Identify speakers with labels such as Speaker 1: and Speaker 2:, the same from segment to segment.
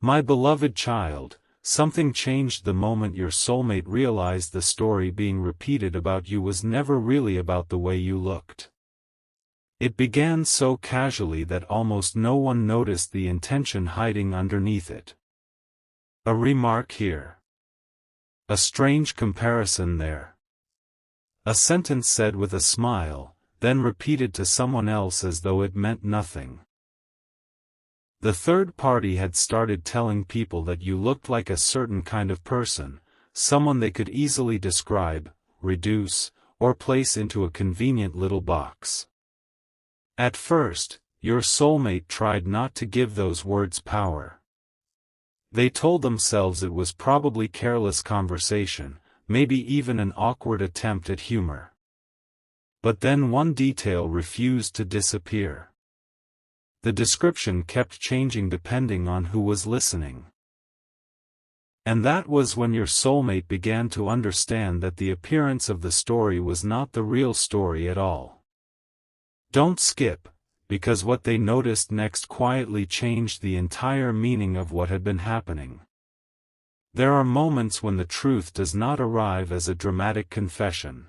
Speaker 1: My beloved child, something changed the moment your soulmate realized the story being repeated about you was never really about the way you looked. It began so casually that almost no one noticed the intention hiding underneath it. A remark here. A strange comparison there. A sentence said with a smile, then repeated to someone else as though it meant nothing. The third party had started telling people that you looked like a certain kind of person, someone they could easily describe, reduce, or place into a convenient little box. At first, your soulmate tried not to give those words power. They told themselves it was probably careless conversation, maybe even an awkward attempt at humor. But then one detail refused to disappear. The description kept changing depending on who was listening. And that was when your soulmate began to understand that the appearance of the story was not the real story at all. Don't skip, because what they noticed next quietly changed the entire meaning of what had been happening. There are moments when the truth does not arrive as a dramatic confession.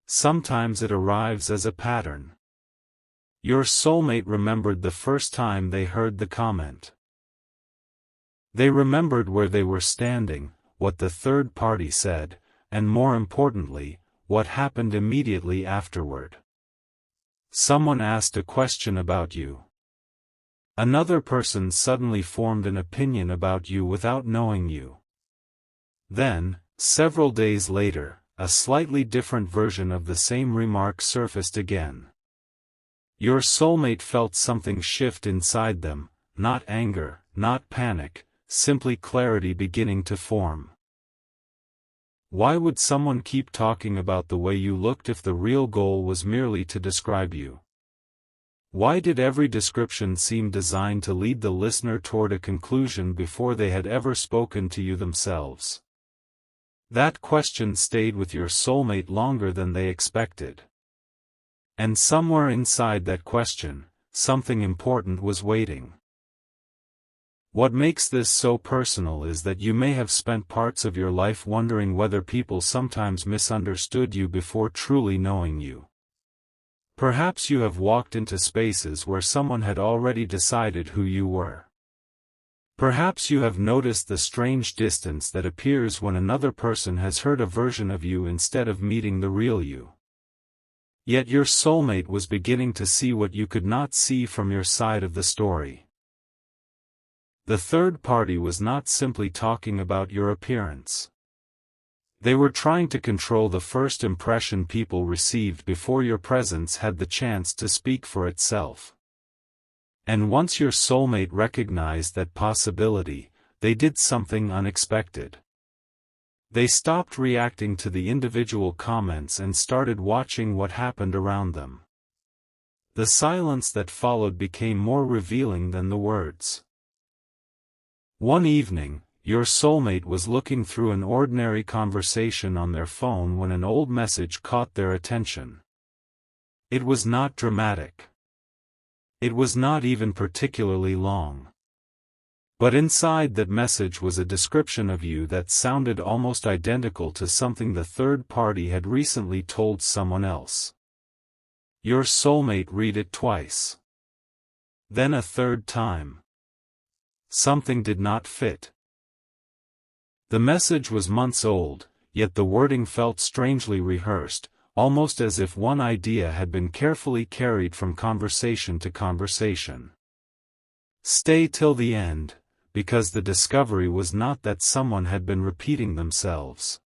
Speaker 1: Sometimes it arrives as a pattern. Your soulmate remembered the first time they heard the comment. They remembered where they were standing, what the third party said, and more importantly, what happened immediately afterward. Someone asked a question about you. Another person suddenly formed an opinion about you without knowing you. Then, several days later, a slightly different version of the same remark surfaced again. Your soulmate felt something shift inside them, not anger, not panic, simply clarity beginning to form. Why would someone keep talking about the way you looked if the real goal was merely to describe you? Why did every description seem designed to lead the listener toward a conclusion before they had ever spoken to you themselves? That question stayed with your soulmate longer than they expected. And somewhere inside that question, something important was waiting. What makes this so personal is that you may have spent parts of your life wondering whether people sometimes misunderstood you before truly knowing you. Perhaps you have walked into spaces where someone had already decided who you were. Perhaps you have noticed the strange distance that appears when another person has heard a version of you instead of meeting the real you. Yet your soulmate was beginning to see what you could not see from your side of the story. The third party was not simply talking about your appearance. They were trying to control the first impression people received before your presence had the chance to speak for itself. And once your soulmate recognized that possibility, they did something unexpected. They stopped reacting to the individual comments and started watching what happened around them. The silence that followed became more revealing than the words. One evening, your soulmate was looking through an ordinary conversation on their phone when an old message caught their attention. It was not dramatic. It was not even particularly long. But inside that message was a description of you that sounded almost identical to something the third party had recently told someone else. Your soulmate read it twice. Then a third time. Something did not fit. The message was months old, yet the wording felt strangely rehearsed, almost as if one idea had been carefully carried from conversation to conversation. Stay till the end, because the discovery was not that someone had been repeating themselves.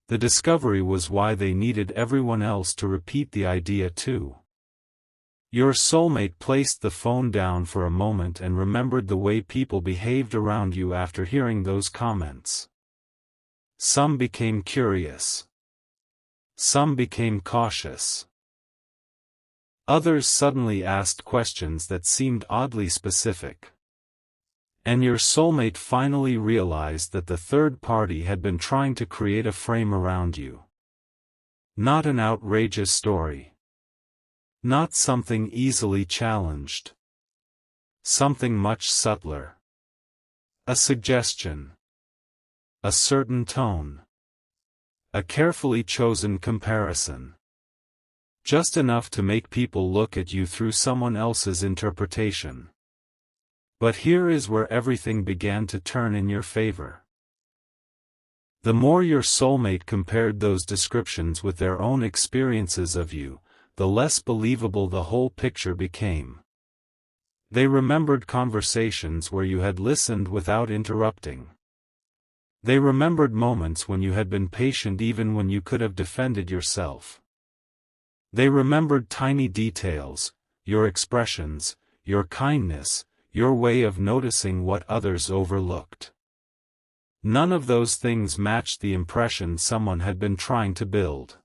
Speaker 1: The discovery was why they needed everyone else to repeat the idea too. Your soulmate placed the phone down for a moment and remembered the way people behaved around you after hearing those comments. Some became curious. Some became cautious. Others suddenly asked questions that seemed oddly specific. And your soulmate finally realized that the third party had been trying to create a frame around you. Not an outrageous story. Not something easily challenged. Something much subtler. A suggestion. A certain tone. A carefully chosen comparison. Just enough to make people look at you through someone else's interpretation. But here is where everything began to turn in your favor. The more your soulmate compared those descriptions with their own experiences of you, the less believable the whole picture became. They remembered conversations where you had listened without interrupting. They remembered moments when you had been patient even when you could have defended yourself. They remembered tiny details, your expressions, your kindness, your way of noticing what others overlooked. None of those things matched the impression someone had been trying to build.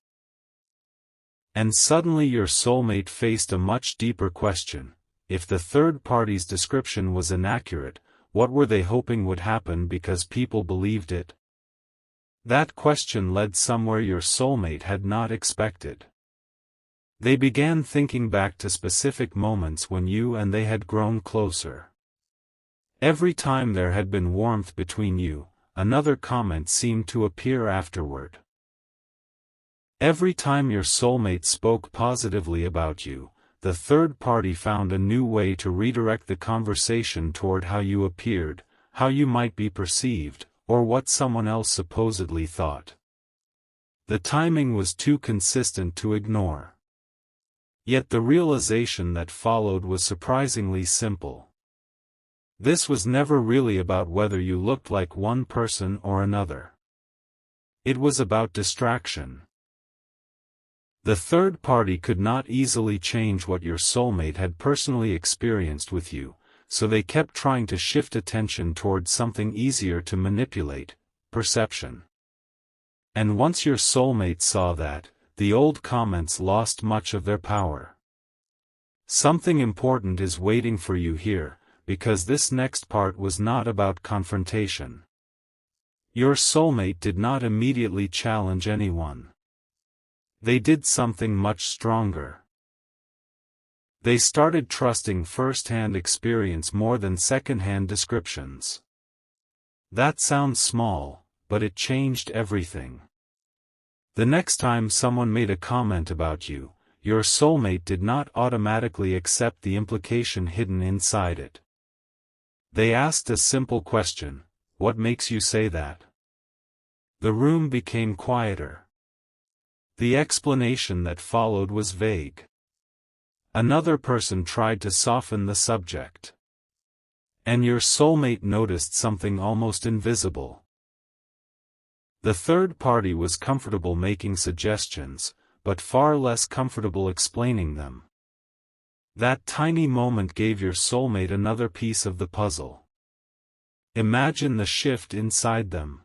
Speaker 1: And suddenly your soulmate faced a much deeper question. If the third party's description was inaccurate, what were they hoping would happen because people believed it? That question led somewhere your soulmate had not expected. They began thinking back to specific moments when you and they had grown closer. Every time there had been warmth between you, another comment seemed to appear afterward. Every time your soulmate spoke positively about you, the third party found a new way to redirect the conversation toward how you appeared, how you might be perceived, or what someone else supposedly thought. The timing was too consistent to ignore. Yet the realization that followed was surprisingly simple. This was never really about whether you looked like one person or another. It was about distraction. The third party could not easily change what your soulmate had personally experienced with you, so they kept trying to shift attention towards something easier to manipulate, perception. And once your soulmate saw that, the old comments lost much of their power. Something important is waiting for you here, because this next part was not about confrontation. Your soulmate did not immediately challenge anyone. They did something much stronger. They started trusting first-hand experience more than second-hand descriptions. That sounds small, but it changed everything. The next time someone made a comment about you, your soulmate did not automatically accept the implication hidden inside it. They asked a simple question: what makes you say that? The room became quieter. The explanation that followed was vague. Another person tried to soften the subject. And your soulmate noticed something almost invisible. The third party was comfortable making suggestions, but far less comfortable explaining them. That tiny moment gave your soulmate another piece of the puzzle. Imagine the shift inside them.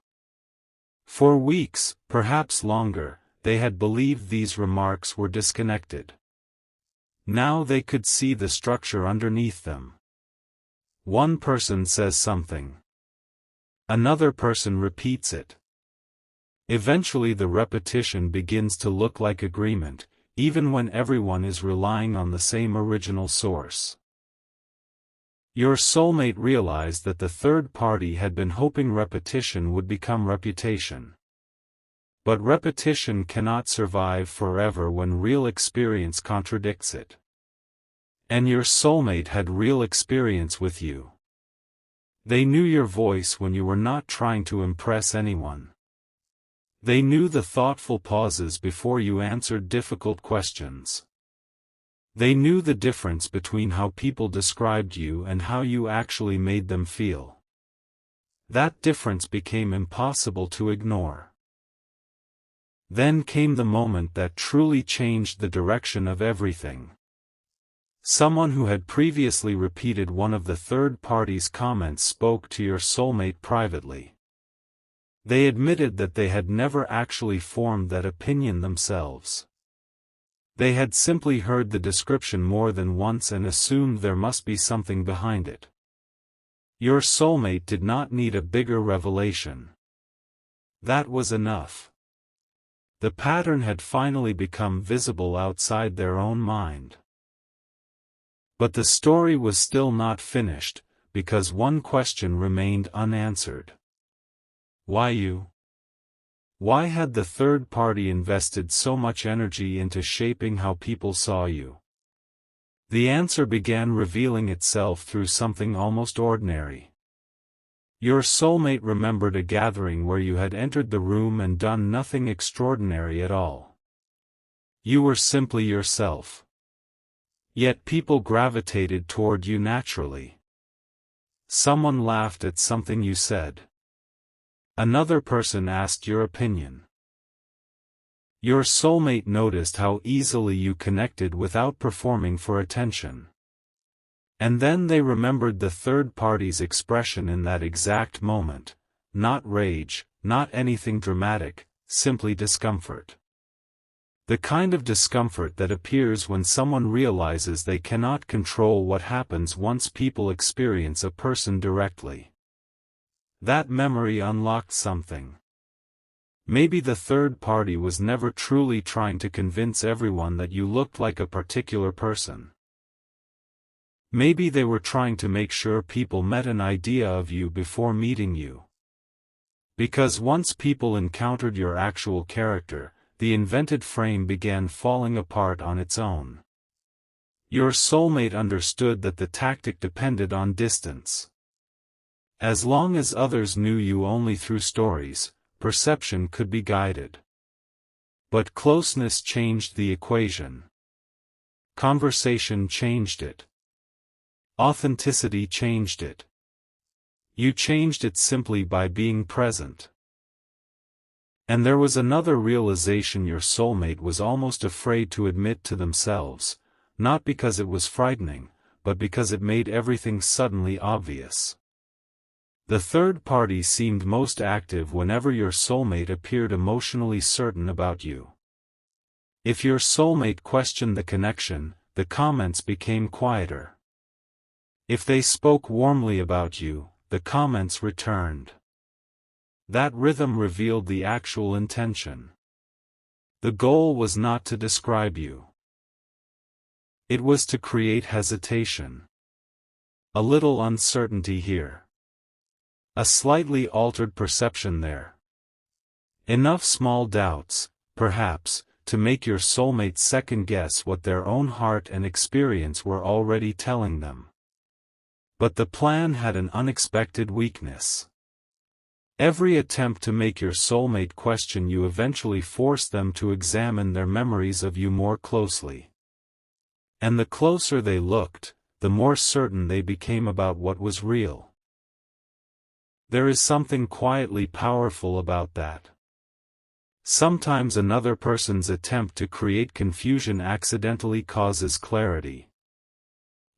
Speaker 1: For weeks, perhaps longer, they had believed these remarks were disconnected. Now they could see the structure underneath them. One person says something. Another person repeats it. Eventually the repetition begins to look like agreement, even when everyone is relying on the same original source. Your soulmate realized that the third party had been hoping repetition would become reputation. But repetition cannot survive forever when real experience contradicts it. And your soulmate had real experience with you. They knew your voice when you were not trying to impress anyone. They knew the thoughtful pauses before you answered difficult questions. They knew the difference between how people described you and how you actually made them feel. That difference became impossible to ignore. Then came the moment that truly changed the direction of everything. Someone who had previously repeated one of the third party's comments spoke to your soulmate privately. They admitted that they had never actually formed that opinion themselves. They had simply heard the description more than once and assumed there must be something behind it. Your soulmate did not need a bigger revelation. That was enough. The pattern had finally become visible outside their own mind. But the story was still not finished, because one question remained unanswered. Why you? Why had the third party invested so much energy into shaping how people saw you? The answer began revealing itself through something almost ordinary. Your soulmate remembered a gathering where you had entered the room and done nothing extraordinary at all. You were simply yourself. Yet people gravitated toward you naturally. Someone laughed at something you said. Another person asked your opinion. Your soulmate noticed how easily you connected without performing for attention. And then they remembered the third party's expression in that exact moment. Not rage, not anything dramatic, simply discomfort. The kind of discomfort that appears when someone realizes they cannot control what happens once people experience a person directly. That memory unlocked something. Maybe the third party was never truly trying to convince everyone that you looked like a particular person. Maybe they were trying to make sure people met an idea of you before meeting you. Because once people encountered your actual character, the invented frame began falling apart on its own. Your soulmate understood that the tactic depended on distance. As long as others knew you only through stories, perception could be guided. But closeness changed the equation. Conversation changed it. Authenticity changed it. You changed it simply by being present. And there was another realization your soulmate was almost afraid to admit to themselves, not because it was frightening, but because it made everything suddenly obvious. The third party seemed most active whenever your soulmate appeared emotionally certain about you. If your soulmate questioned the connection, the comments became quieter. If they spoke warmly about you, the comments returned. That rhythm revealed the actual intention. The goal was not to describe you. It was to create hesitation. A little uncertainty here. A slightly altered perception there. Enough small doubts, perhaps, to make your soulmate second-guess what their own heart and experience were already telling them. But the plan had an unexpected weakness. Every attempt to make your soulmate question you eventually forced them to examine their memories of you more closely. And the closer they looked, the more certain they became about what was real. There is something quietly powerful about that. Sometimes another person's attempt to create confusion accidentally causes clarity.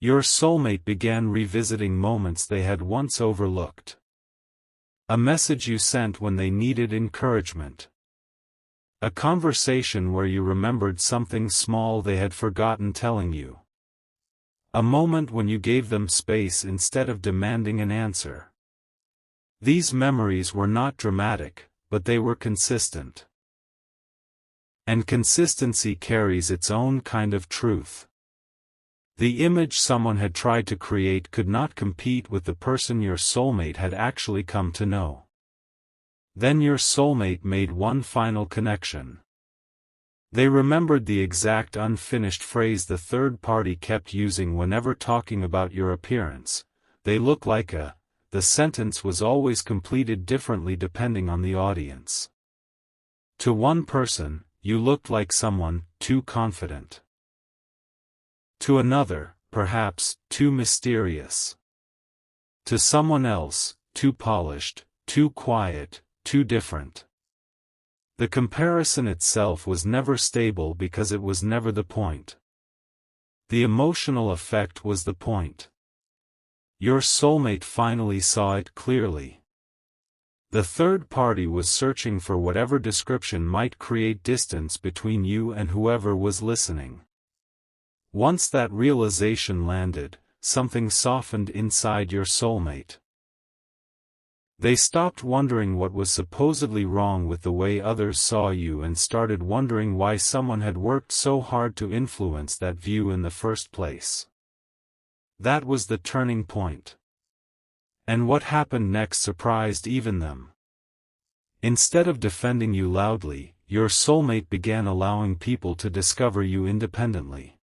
Speaker 1: Your soulmate began revisiting moments they had once overlooked. A message you sent when they needed encouragement. A conversation where you remembered something small they had forgotten telling you. A moment when you gave them space instead of demanding an answer. These memories were not dramatic, but they were consistent. And consistency carries its own kind of truth. The image someone had tried to create could not compete with the person your soulmate had actually come to know. Then your soulmate made one final connection. They remembered the exact unfinished phrase the third party kept using whenever talking about your appearance. They look like a. The sentence was always completed differently depending on the audience. To one person, you looked like someone too confident. To another, perhaps, too mysterious. To someone else, too polished, too quiet, too different. The comparison itself was never stable because it was never the point. The emotional effect was the point. Your soulmate finally saw it clearly. The third party was searching for whatever description might create distance between you and whoever was listening. Once that realization landed, something softened inside your soulmate. They stopped wondering what was supposedly wrong with the way others saw you and started wondering why someone had worked so hard to influence that view in the first place. That was the turning point. And what happened next surprised even them. Instead of defending you loudly, your soulmate began allowing people to discover you independently.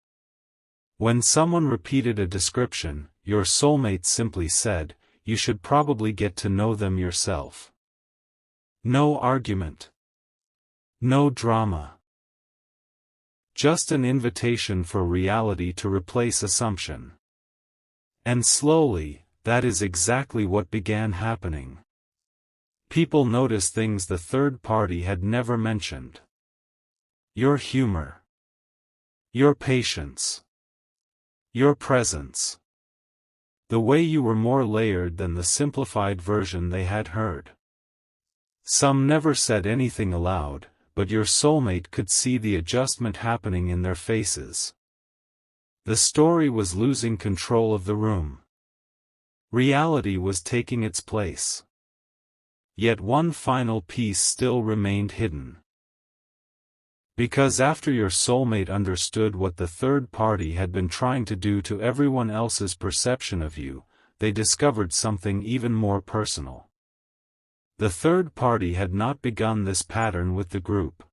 Speaker 1: When someone repeated a description, your soulmate simply said, "You should probably get to know them yourself." No argument. No drama. Just an invitation for reality to replace assumption. And slowly, that is exactly what began happening. People noticed things the third party had never mentioned. Your humor. Your patience. Your presence. The way you were more layered than the simplified version they had heard. Some never said anything aloud, but your soulmate could see the adjustment happening in their faces. The story was losing control of the room. Reality was taking its place. Yet one final piece still remained hidden. Because after your soulmate understood what the third party had been trying to do to everyone else's perception of you, they discovered something even more personal. The third party had not begun this pattern with the group.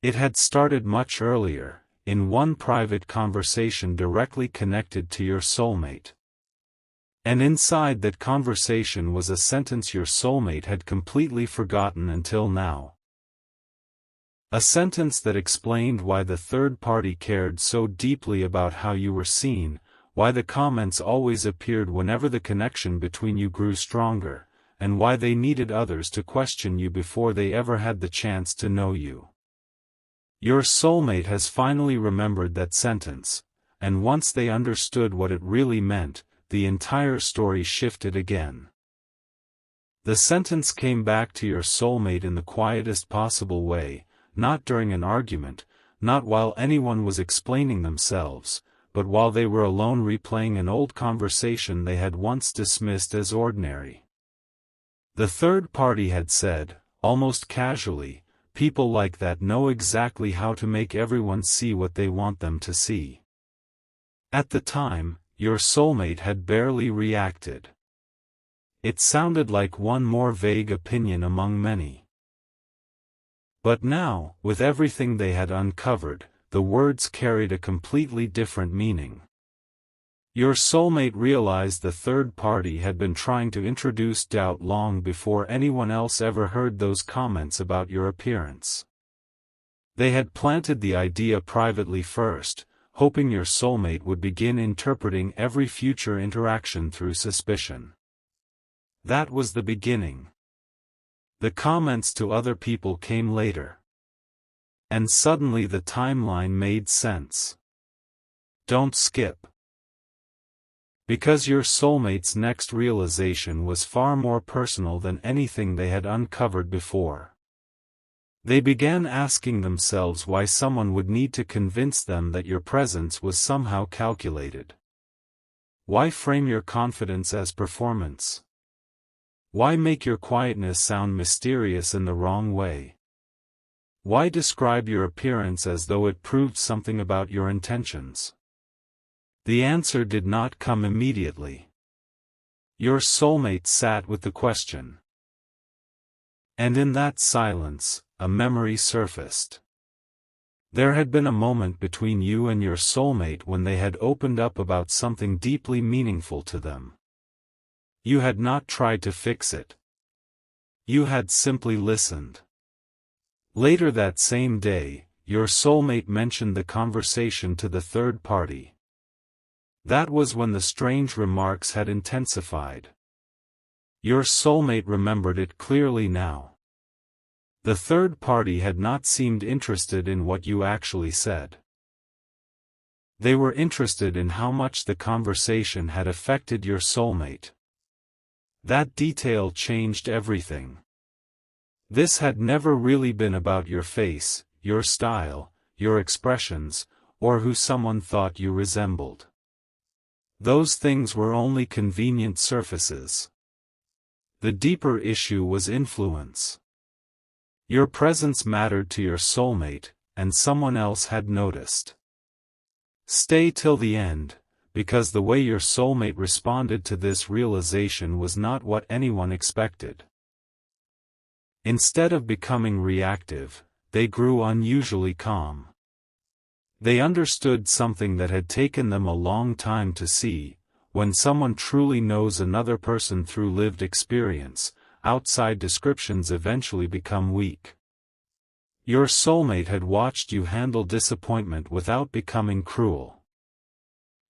Speaker 1: It had started much earlier, in one private conversation directly connected to your soulmate. And inside that conversation was a sentence your soulmate had completely forgotten until now. A sentence that explained why the third party cared so deeply about how you were seen, why the comments always appeared whenever the connection between you grew stronger, and why they needed others to question you before they ever had the chance to know you. Your soulmate has finally remembered that sentence, and once they understood what it really meant, the entire story shifted again. The sentence came back to your soulmate in the quietest possible way, not during an argument, not while anyone was explaining themselves, but while they were alone replaying an old conversation they had once dismissed as ordinary. The third party had said, almost casually, "People like that know exactly how to make everyone see what they want them to see." At the time, your soulmate had barely reacted. It sounded like one more vague opinion among many. But now, with everything they had uncovered, the words carried a completely different meaning. Your soulmate realized the third party had been trying to introduce doubt long before anyone else ever heard those comments about your appearance. They had planted the idea privately first, hoping your soulmate would begin interpreting every future interaction through suspicion. That was the beginning. The comments to other people came later. And suddenly the timeline made sense. Don't skip. Because your soulmate's next realization was far more personal than anything they had uncovered before. They began asking themselves why someone would need to convince them that your presence was somehow calculated. Why frame your confidence as performance? Why make your quietness sound mysterious in the wrong way? Why describe your appearance as though it proved something about your intentions? The answer did not come immediately. Your soulmate sat with the question. And in that silence, a memory surfaced. There had been a moment between you and your soulmate when they had opened up about something deeply meaningful to them. You had not tried to fix it. You had simply listened. Later that same day, your soulmate mentioned the conversation to the third party. That was when the strange remarks had intensified. Your soulmate remembered it clearly now. The third party had not seemed interested in what you actually said. They were interested in how much the conversation had affected your soulmate. That detail changed everything. This had never really been about your face, your style, your expressions, or who someone thought you resembled. Those things were only convenient surfaces. The deeper issue was influence. Your presence mattered to your soulmate, and someone else had noticed. Stay till the end, because the way your soulmate responded to this realization was not what anyone expected. Instead of becoming reactive, they grew unusually calm. They understood something that had taken them a long time to see: when someone truly knows another person through lived experience, outside descriptions eventually become weak. Your soulmate had watched you handle disappointment without becoming cruel.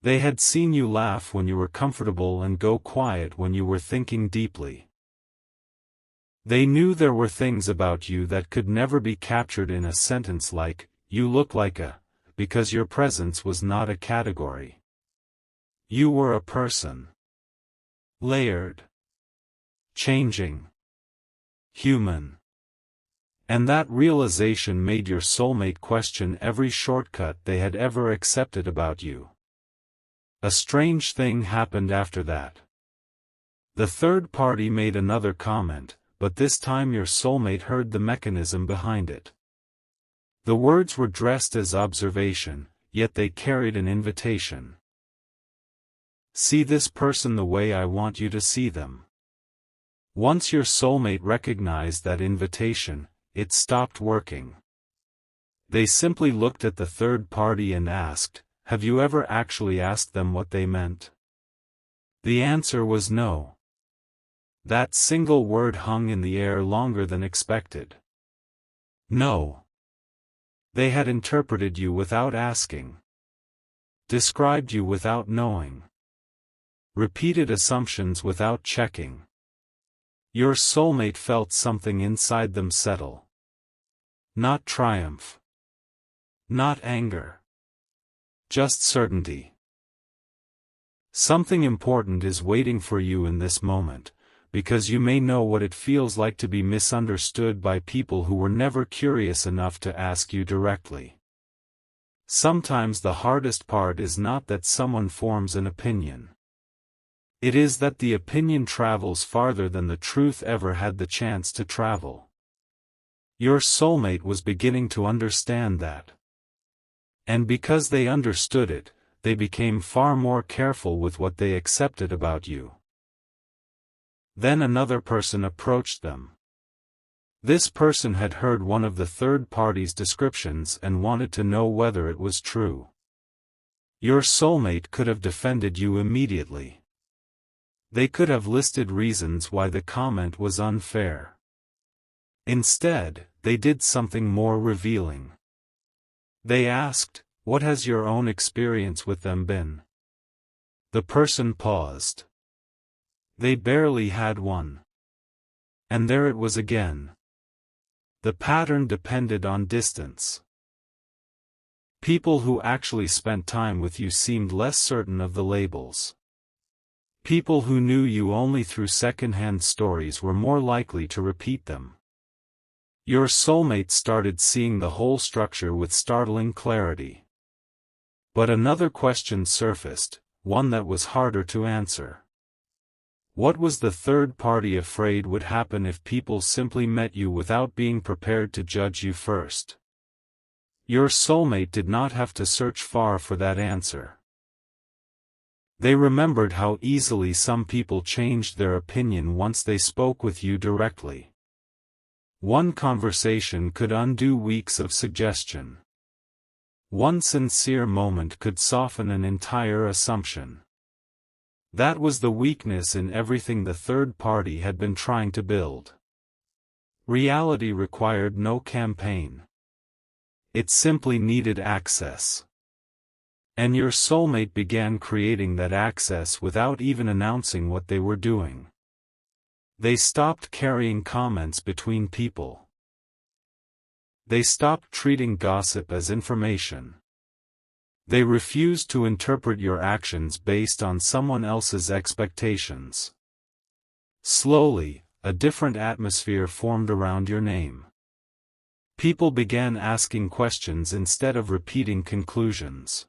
Speaker 1: They had seen you laugh when you were comfortable and go quiet when you were thinking deeply. They knew there were things about you that could never be captured in a sentence like, "You look like a," because your presence was not a category. You were a person. Layered. Changing. Human. And that realization made your soulmate question every shortcut they had ever accepted about you. A strange thing happened after that. The third party made another comment, but this time your soulmate heard the mechanism behind it. The words were dressed as observation, yet they carried an invitation. See this person the way I want you to see them. Once your soulmate recognized that invitation, it stopped working. They simply looked at the third party and asked, "Have you ever actually asked them what they meant?" The answer was no. That single word hung in the air longer than expected. No. They had interpreted you without asking. Described you without knowing. Repeated assumptions without checking. Your soulmate felt something inside them settle. Not triumph. Not anger. Just certainty. Something important is waiting for you in this moment, because you may know what it feels like to be misunderstood by people who were never curious enough to ask you directly. Sometimes the hardest part is not that someone forms an opinion. It is that the opinion travels farther than the truth ever had the chance to travel. Your soulmate was beginning to understand that. And because they understood it, they became far more careful with what they accepted about you. Then another person approached them. This person had heard one of the third party's descriptions and wanted to know whether it was true. Your soulmate could have defended you immediately. They could have listed reasons why the comment was unfair. Instead, they did something more revealing. They asked, "What has your own experience with them been?" The person paused. They barely had one. And there it was again. The pattern depended on distance. People who actually spent time with you seemed less certain of the labels. People who knew you only through second-hand stories were more likely to repeat them. Your soulmate started seeing the whole structure with startling clarity. But another question surfaced, one that was harder to answer. What was the third party afraid would happen if people simply met you without being prepared to judge you first? Your soulmate did not have to search far for that answer. They remembered how easily some people changed their opinion once they spoke with you directly. One conversation could undo weeks of suggestion. One sincere moment could soften an entire assumption. That was the weakness in everything the third party had been trying to build. Reality required no campaign. It simply needed access. And your soulmate began creating that access without even announcing what they were doing. They stopped carrying comments between people. They stopped treating gossip as information. They refused to interpret your actions based on someone else's expectations. Slowly, a different atmosphere formed around your name. People began asking questions instead of repeating conclusions.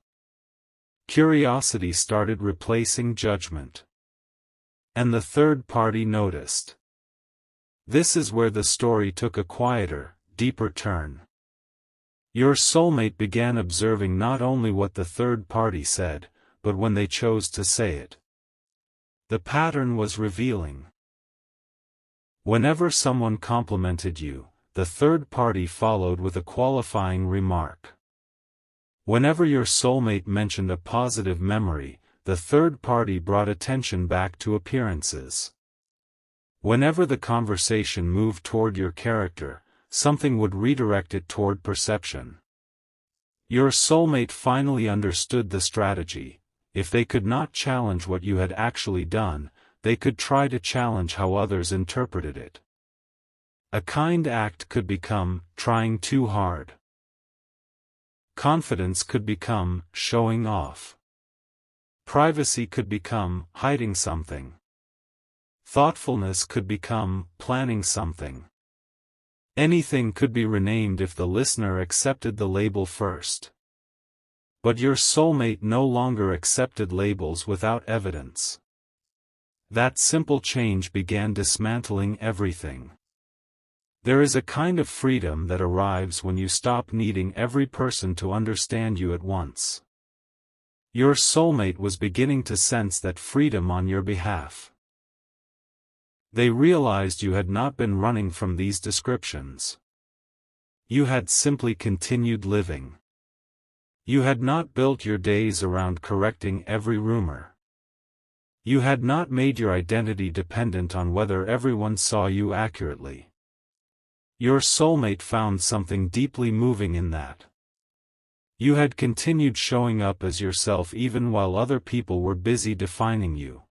Speaker 1: Curiosity started replacing judgment. And the third party noticed. This is where the story took a quieter, deeper turn. Your soulmate began observing not only what the third party said, but when they chose to say it. The pattern was revealing. Whenever someone complimented you, the third party followed with a qualifying remark. Whenever your soulmate mentioned a positive memory, the third party brought attention back to appearances. Whenever the conversation moved toward your character, something would redirect it toward perception. Your soulmate finally understood the strategy. If they could not challenge what you had actually done, they could try to challenge how others interpreted it. A kind act could become trying too hard. Confidence could become showing off. Privacy could become hiding something. Thoughtfulness could become planning something. Anything could be renamed if the listener accepted the label first. But your soulmate no longer accepted labels without evidence. That simple change began dismantling everything. There is a kind of freedom that arrives when you stop needing every person to understand you at once. Your soulmate was beginning to sense that freedom on your behalf. They realized you had not been running from these descriptions. You had simply continued living. You had not built your days around correcting every rumor. You had not made your identity dependent on whether everyone saw you accurately. Your soulmate found something deeply moving in that. You had continued showing up as yourself even while other people were busy defining you.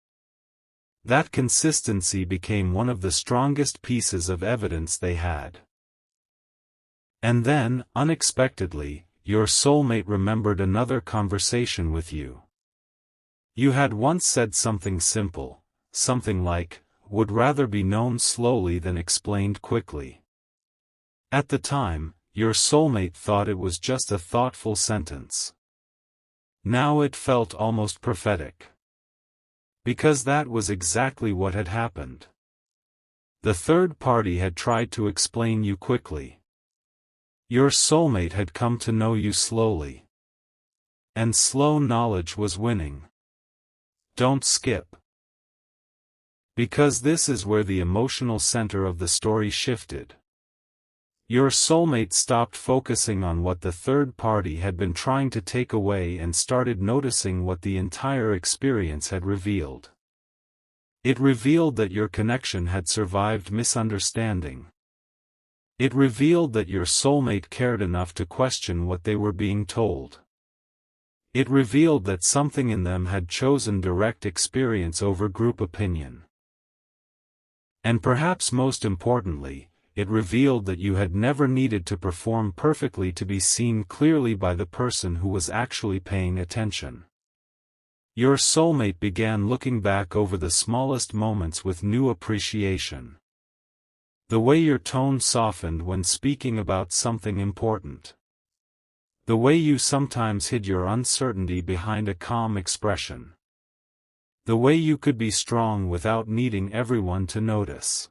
Speaker 1: That consistency became one of the strongest pieces of evidence they had. And then, unexpectedly, your soulmate remembered another conversation with you. You had once said something simple, something like, "Would rather be known slowly than explained quickly." At the time, your soulmate thought it was just a thoughtful sentence. Now it felt almost prophetic. Because that was exactly what had happened. The third party had tried to explain you quickly. Your soulmate had come to know you slowly. And slow knowledge was winning. Don't skip. Because this is where the emotional center of the story shifted. Your soulmate stopped focusing on what the third party had been trying to take away and started noticing what the entire experience had revealed. It revealed that your connection had survived misunderstanding. It revealed that your soulmate cared enough to question what they were being told. It revealed that something in them had chosen direct experience over group opinion. And perhaps most importantly, it revealed that you had never needed to perform perfectly to be seen clearly by the person who was actually paying attention. Your soulmate began looking back over the smallest moments with new appreciation. The way your tone softened when speaking about something important. The way you sometimes hid your uncertainty behind a calm expression. The way you could be strong without needing everyone to notice.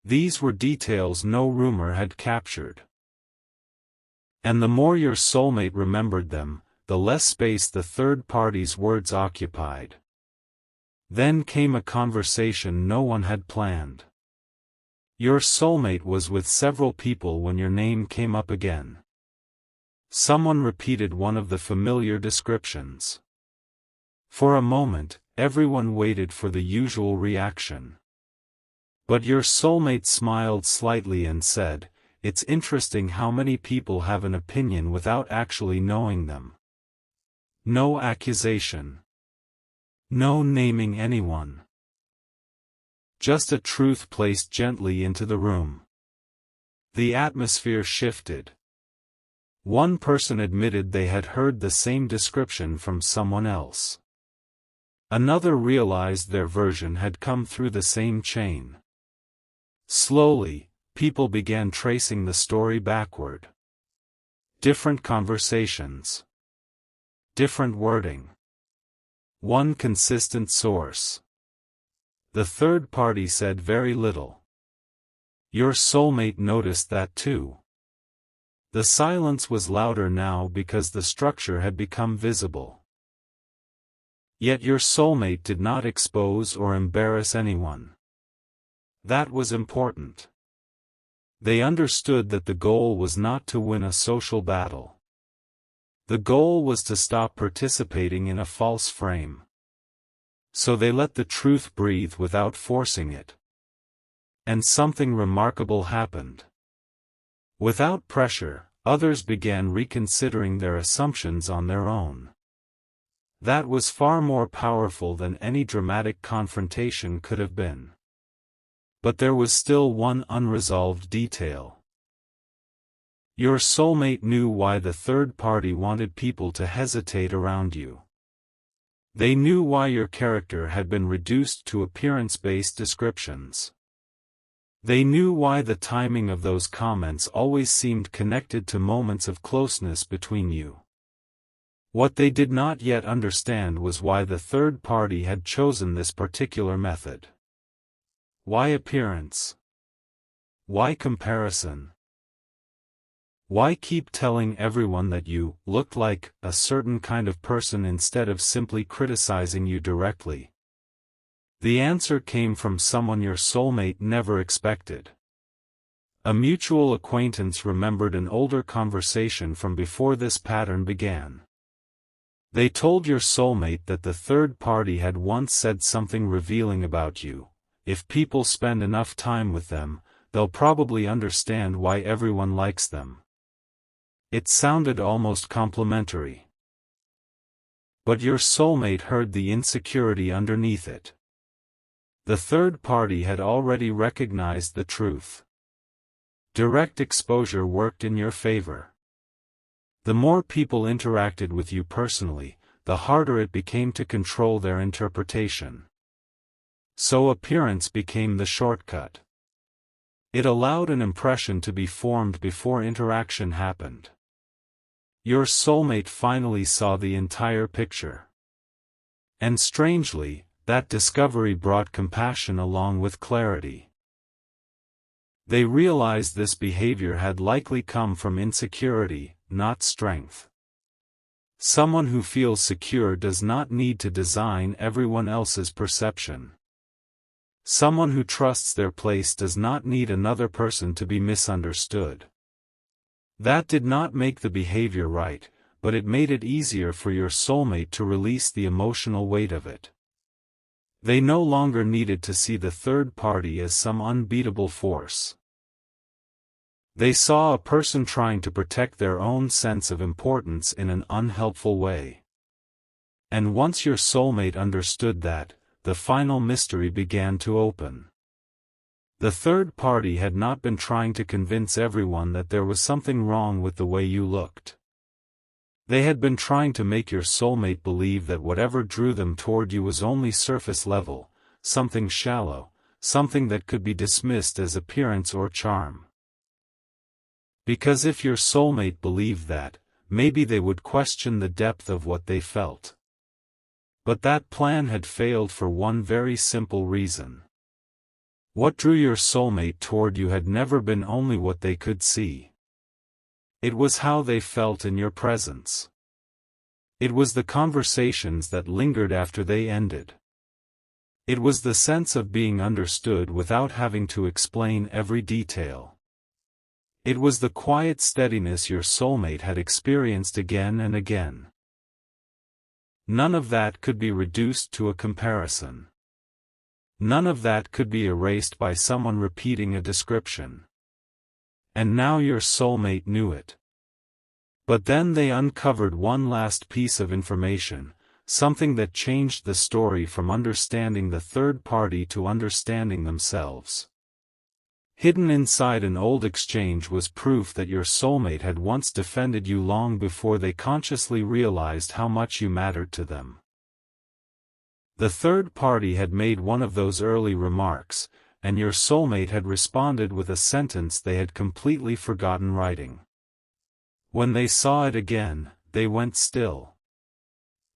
Speaker 1: These were details no rumor had captured. And the more your soulmate remembered them, the less space the third party's words occupied. Then came a conversation no one had planned. Your soulmate was with several people when your name came up again. Someone repeated one of the familiar descriptions. For a moment, everyone waited for the usual reaction. But your soulmate smiled slightly and said, "It's interesting how many people have an opinion without actually knowing them." No accusation. No naming anyone. Just a truth placed gently into the room. The atmosphere shifted. One person admitted they had heard the same description from someone else. Another realized their version had come through the same chain. Slowly, people began tracing the story backward. Different conversations. Different wording. One consistent source. The third party said very little. Your soulmate noticed that too. The silence was louder now because the structure had become visible. Yet your soulmate did not expose or embarrass anyone. That was important. They understood that the goal was not to win a social battle. The goal was to stop participating in a false frame. So they let the truth breathe without forcing it. And something remarkable happened. Without pressure, others began reconsidering their assumptions on their own. That was far more powerful than any dramatic confrontation could have been. But there was still one unresolved detail. Your soulmate knew why the third party wanted people to hesitate around you. They knew why your character had been reduced to appearance-based descriptions. They knew why the timing of those comments always seemed connected to moments of closeness between you. What they did not yet understand was why the third party had chosen this particular method. Why appearance? Why comparison? Why keep telling everyone that you looked like a certain kind of person instead of simply criticizing you directly? The answer came from someone your soulmate never expected. A mutual acquaintance remembered an older conversation from before this pattern began. They told your soulmate that the third party had once said something revealing about you. If people spend enough time with them, they'll probably understand why everyone likes them. It sounded almost complimentary. But your soulmate heard the insecurity underneath it. The third party had already recognized the truth. Direct exposure worked in your favor. The more people interacted with you personally, the harder it became to control their interpretation. So appearance became the shortcut. It allowed an impression to be formed before interaction happened. Your soulmate finally saw the entire picture. And strangely, that discovery brought compassion along with clarity. They realized this behavior had likely come from insecurity, not strength. Someone who feels secure does not need to design everyone else's perception. Someone who trusts their place does not need another person to be misunderstood. That did not make the behavior right, but it made it easier for your soulmate to release the emotional weight of it. They no longer needed to see the third party as some unbeatable force. They saw a person trying to protect their own sense of importance in an unhelpful way. And once your soulmate understood that, the final mystery began to open. The third party had not been trying to convince everyone that there was something wrong with the way you looked. They had been trying to make your soulmate believe that whatever drew them toward you was only surface level, something shallow, something that could be dismissed as appearance or charm. Because if your soulmate believed that, maybe they would question the depth of what they felt. But that plan had failed for one very simple reason. What drew your soulmate toward you had never been only what they could see. It was how they felt in your presence. It was the conversations that lingered after they ended. It was the sense of being understood without having to explain every detail. It was the quiet steadiness your soulmate had experienced again and again. None of that could be reduced to a comparison. None of that could be erased by someone repeating a description. And now your soulmate knew it. But then they uncovered one last piece of information, something that changed the story from understanding the third party to understanding themselves. Hidden inside an old exchange was proof that your soulmate had once defended you long before they consciously realized how much you mattered to them. The third party had made one of those early remarks, and your soulmate had responded with a sentence they had completely forgotten writing. When they saw it again, they went still.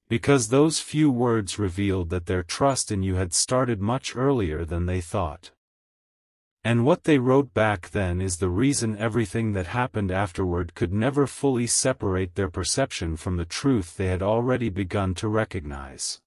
Speaker 1: Because those few words revealed that their trust in you had started much earlier than they thought. And what they wrote back then is the reason everything that happened afterward could never fully separate their perception from the truth they had already begun to recognize.